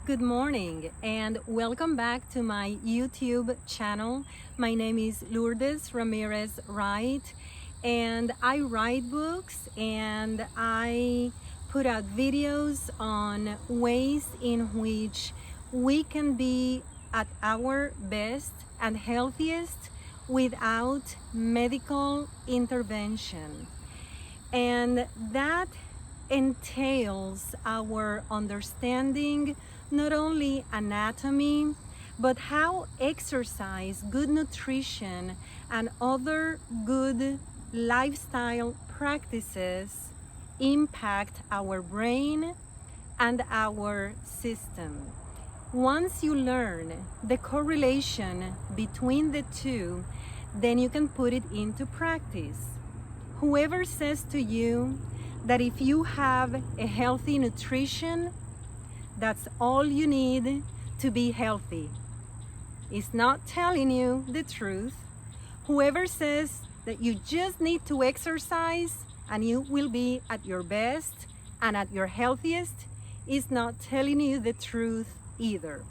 Good morning and welcome back to my YouTube channel. My name is Lourdes Ramirez Wright and I write books and I put out videos on ways in which we can be at our best and healthiest without medical intervention. And that entails our understanding not only anatomy, but how exercise, good nutrition, and other good lifestyle practices impact our brain and our system. Once you learn the correlation between the two, then you can put it into practice. Whoever says to you that if you have a healthy nutrition, that's all you need to be healthy is not telling you the truth. Whoever says that you just need to exercise and you will be at your best and at your healthiest is not telling you the truth either.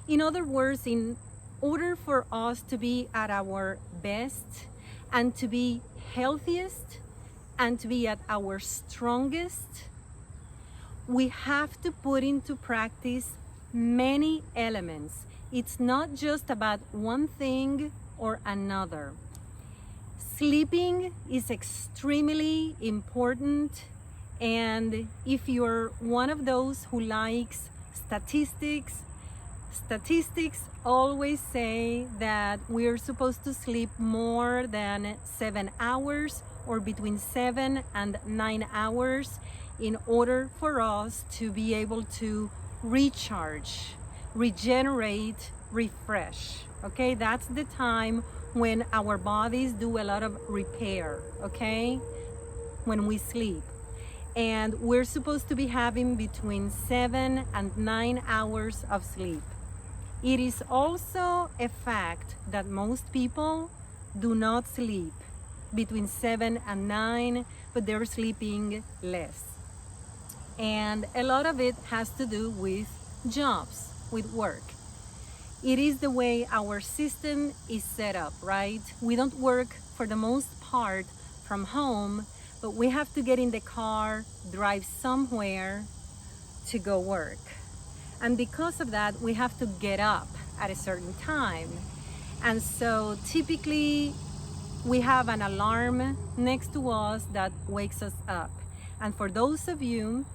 In other words, in order for us to be at our best and to be healthiest and to be at our strongest, we have to put into practice many elements. It's not just about one thing or another. Sleeping is extremely important, and if you're one of those who likes statistics always say that we're supposed to sleep more than 7 hours or between 7 and 9 hours in order for us to be able to recharge, regenerate, refresh. Okay, that's the time when our bodies do a lot of repair, okay, when we sleep. And we're supposed to be having between 7 and 9 hours of sleep. It is also a fact that most people do not sleep between 7 and 9, but they're sleeping less. And a lot of it has to do with jobs, with work. It is the way our system is set up, right? We don't work for the most part from home, but we have to get in the car, drive somewhere to go work. And because of that, we have to get up at a certain time. And so typically we have an alarm next to us that wakes us up. And for those of you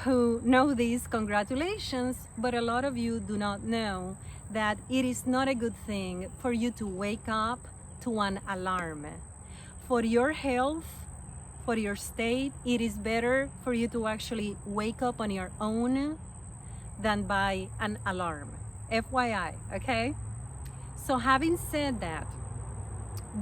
who know this, congratulations, but a lot of you do not know that it is not a good thing for you to wake up to an alarm. For your health, for your state, it is better for you to actually wake up on your own than by an alarm. FYI, okay? So having said that,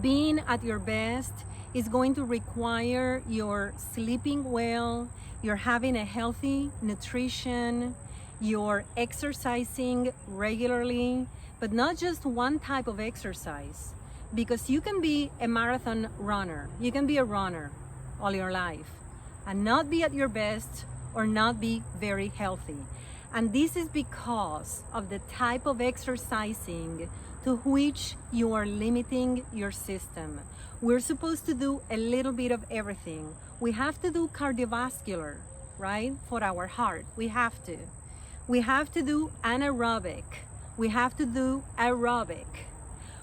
being at your best is going to require your sleeping well, you're having a healthy nutrition, you're exercising regularly, but not just one type of exercise, because you can be a marathon runner, you can be a runner all your life and not be at your best or not be very healthy. And this is because of the type of exercising to which you are limiting your system. We're supposed to do a little bit of everything. We have to do cardiovascular, right? For our heart, we have to. We have to do anaerobic. We have to do aerobic.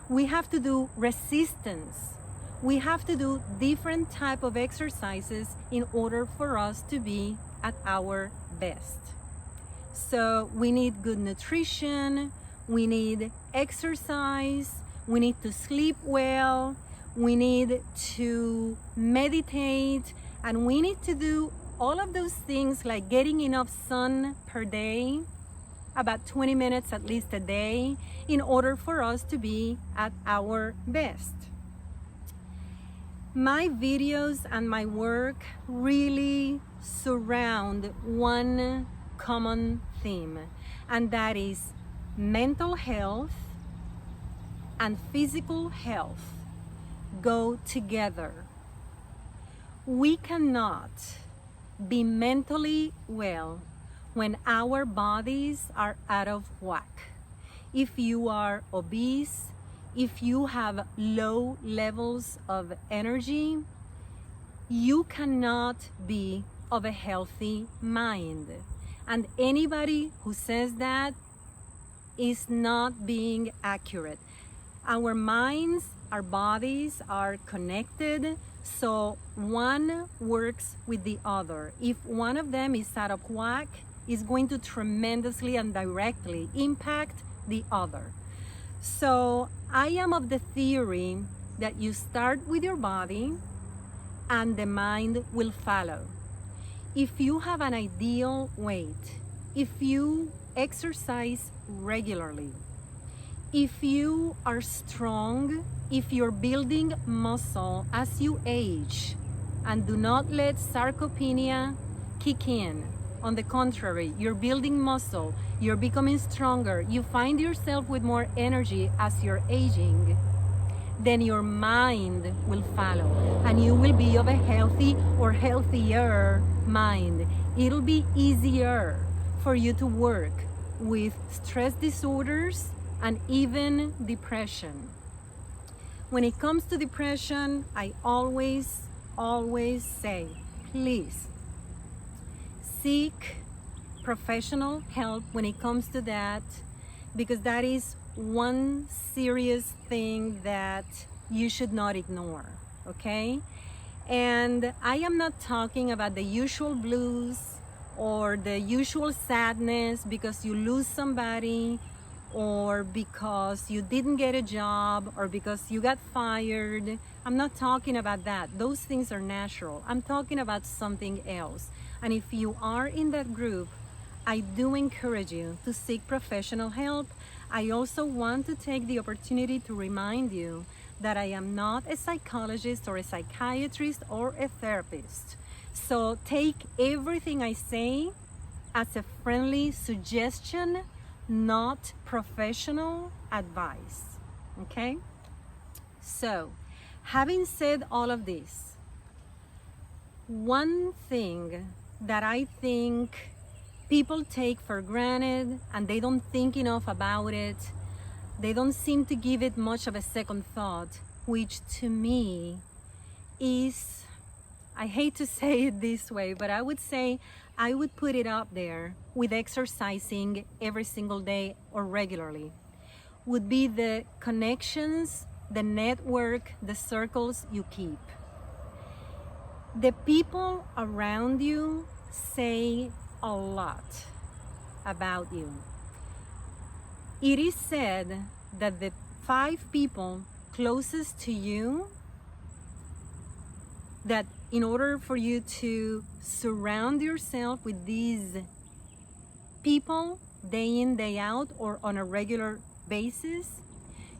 We have to do resistance. We have to do different type of exercises in order for us to be at our best. So we need good nutrition, we need exercise, we need to sleep well, we need to meditate, and we need to do all of those things like getting enough sun per day, about 20 minutes at least a day, in order for us to be at our best. My videos and my work really surround one common theme, and that is mental health and physical health go together. We cannot be mentally well when our bodies are out of whack. If you are obese, if you have low levels of energy, you cannot be of a healthy mind. And anybody who says that is not being accurate. Our minds, our bodies are connected, so one works with the other. If one of them is out of whack, it's going to tremendously and directly impact the other. So I am of the theory that you start with your body and the mind will follow. If you have an ideal weight, if you exercise regularly, if you are strong, if you're building muscle as you age, and do not let sarcopenia kick in. On the contrary, you're building muscle, you're becoming stronger, you find yourself with more energy as you're aging, then your mind will follow and you will be of a healthy or healthier mind. It'll be easier for you to work with stress disorders and even depression. When it comes to depression, I always say, please seek professional help when it comes to that, because that is one serious thing that you should not ignore, okay? And I am not talking about the usual blues or the usual sadness because you lose somebody, or because you didn't get a job, or because you got fired. I'm not talking about that. Those things are natural. I'm talking about something else. And if you are in that group, I do encourage you to seek professional help. I also want to take the opportunity to remind you that I am not a psychologist or a psychiatrist or a therapist. So take everything I say as a friendly suggestion, not professional advice, okay? So, having said all of this, one thing that I think people take for granted and they don't think enough about it, they don't seem to give it much of a second thought, which to me is, I hate to say it this way, but I would say I would put it up there with exercising every single day or regularly, would be the connections, the network, the circles you keep. The people around you say a lot about you. It is said that the 5 people closest to you, that in order for you to surround yourself with these people day in, day out, or on a regular basis,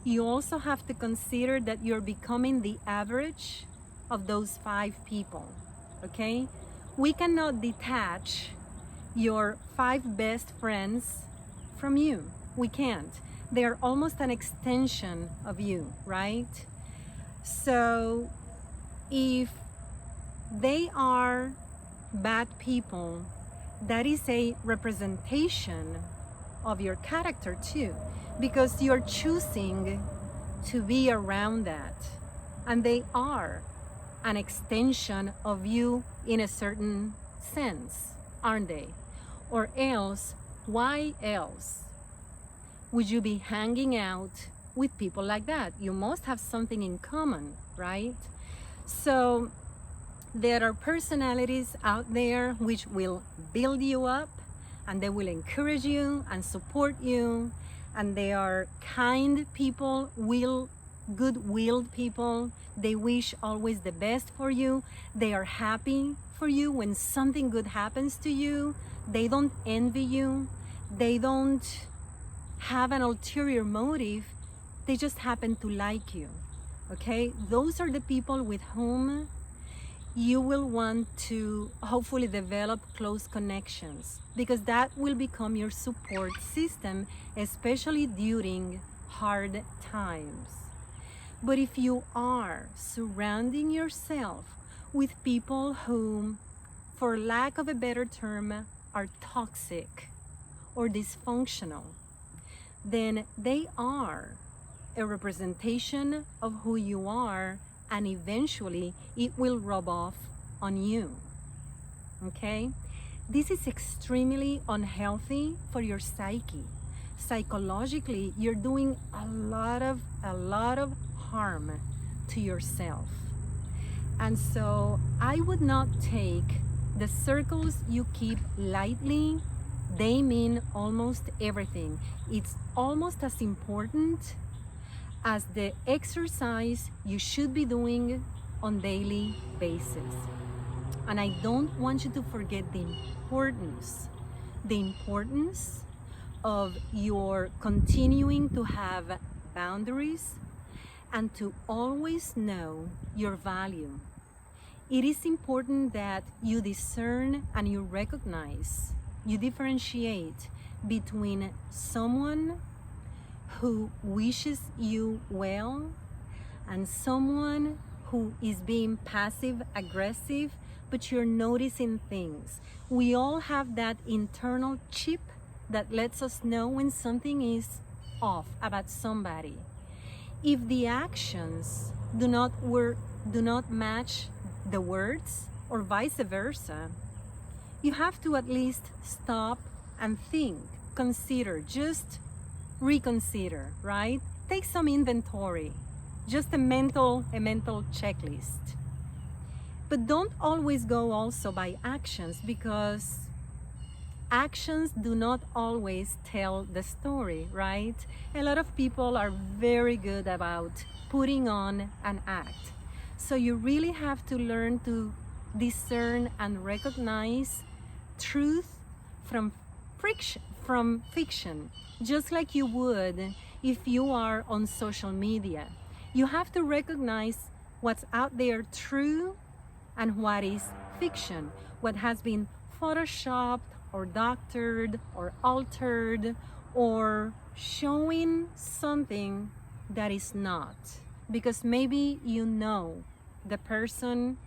you also have to consider that you're becoming the average of those 5 people, okay? We cannot detach your 5 best friends from you. We can't. They're almost an extension of you, right? So if they are bad people, that is a representation of your character too, because you're choosing to be around that, and they are an extension of you in a certain sense, aren't they? Or else, why else would you be hanging out with people like that? You must have something in common, right? So there are personalities out there which will build you up, and they will encourage you and support you, and they are kind people, good-willed people. They wish always the best for you. They are happy for you when something good happens to you. They don't envy you. They don't have an ulterior motive. They just happen to like you, okay? Those are the people with whom you will want to hopefully develop close connections, because that will become your support system, especially during hard times. But if you are surrounding yourself with people whom, for lack of a better term, are toxic or dysfunctional, then they are a representation of who you are, and eventually it will rub off on you. Okay? This is extremely unhealthy for your psyche. Psychologically, you're doing a lot of harm to yourself. And so I would not take the circles you keep lightly. They mean almost everything. It's almost as important as the exercise you should be doing on daily basis. And I don't want you to forget the importance of your continuing to have boundaries and to always know your value. It is important that you discern and you recognize, you differentiate between someone who wishes you well and someone who is being passive aggressive, but you're noticing things. We all have that internal chip that lets us know when something is off about somebody. If the actions do not match the words, or vice versa, you have to at least stop and think, consider, just reconsider, right? Take some inventory, just a mental checklist. But don't always go also by actions, because actions do not always tell the story, right? A lot of people are very good about putting on an act. So you really have to learn to discern and recognize truth from fiction, just like you would if you are on social media. You have to recognize what's out there true and what is fiction, what has been photoshopped or doctored or altered or showing something that is not. Because maybe you know the person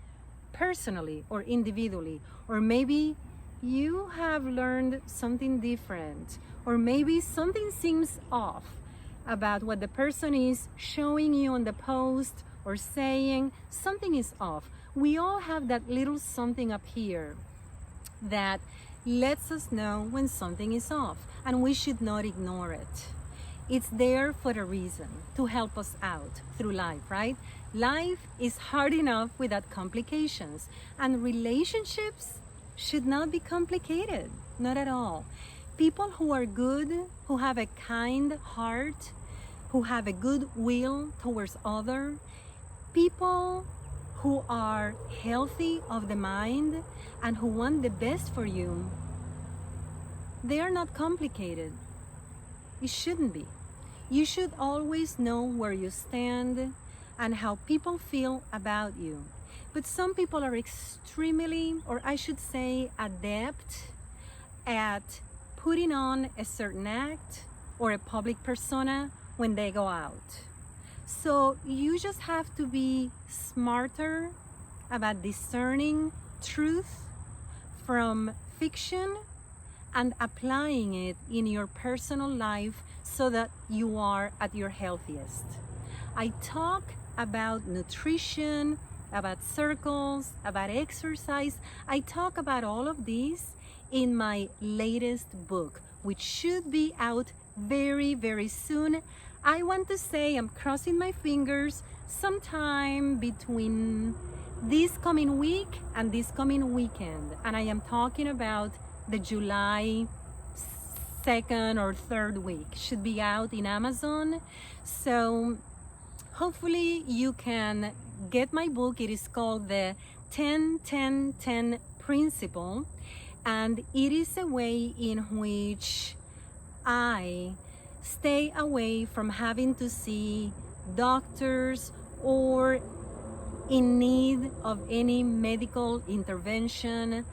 personally or individually, or maybe you have learned something different, or maybe something seems off about what the person is showing you on the post or saying. Something is off. We all have that little something up here that lets us know when something is off, and we should not ignore it. It's there for a reason, to help us out through life, right? Life is hard enough without complications, and relationships should not be complicated, not at all. People who are good, who have a kind heart, who have a good will towards others, people who are healthy of the mind and who want the best for you, they are not complicated. It shouldn't be. You should always know where you stand and how people feel about you. But some people are extremely, or I should say, adept at putting on a certain act or a public persona when they go out. So you just have to be smarter about discerning truth from fiction and applying it in your personal life so that you are at your healthiest. I talk about nutrition, about circles, about exercise. I talk about all of these in my latest book, which should be out very, very soon. I want to say, I'm crossing my fingers, sometime between this coming week and this coming weekend. And I am talking about the July 2nd or 3rd week. Should be out in Amazon. So hopefully you can get my book. It is called the 10-10-10 Principle. And it is a way in which I stay away from having to see doctors or in need of any medical intervention.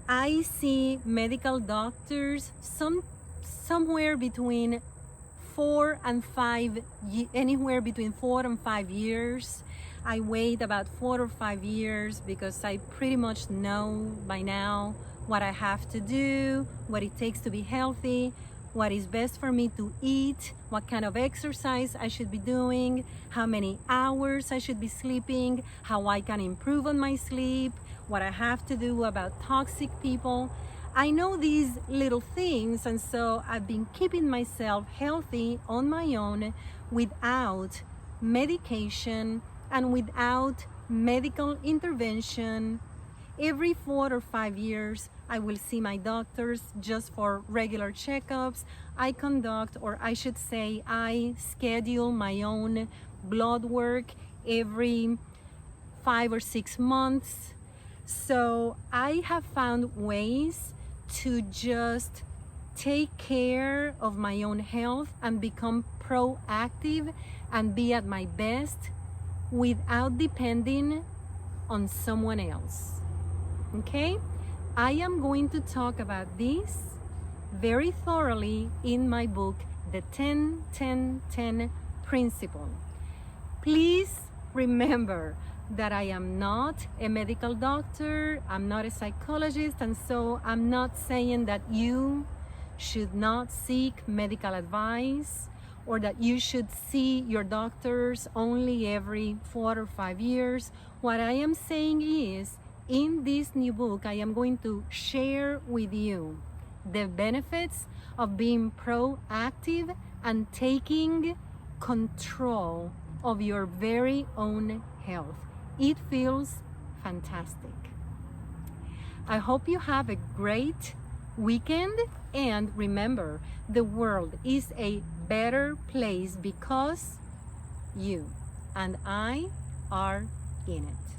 I see medical doctors somewhere between 4 and 5, anywhere between 4 and 5 years. I wait about 4 or 5 years because I pretty much know by now what I have to do, what it takes to be healthy, what is best for me to eat, what kind of exercise I should be doing, how many hours I should be sleeping, how I can improve on my sleep, what I have to do about toxic people. I know these little things, and so I've been keeping myself healthy on my own without medication and without medical intervention. Every 4 or 5 years, I will see my doctors just for regular checkups. I conduct, or I should say, I schedule my own blood work every 5 or 6 months. So I have found ways to just take care of my own health and become proactive and be at my best without depending on someone else. Okay, I am going to talk about this very thoroughly in my book, The 10-10-10 Principle. Please remember that I am not a medical doctor, I'm not a psychologist, and so I'm not saying that you should not seek medical advice or that you should see your doctors only every 4 or 5 years. What I am saying is, in this new book, I am going to share with you the benefits of being proactive and taking control of your very own health. It feels fantastic. I hope you have a great weekend, and remember, the world is a better place because you and I are in it.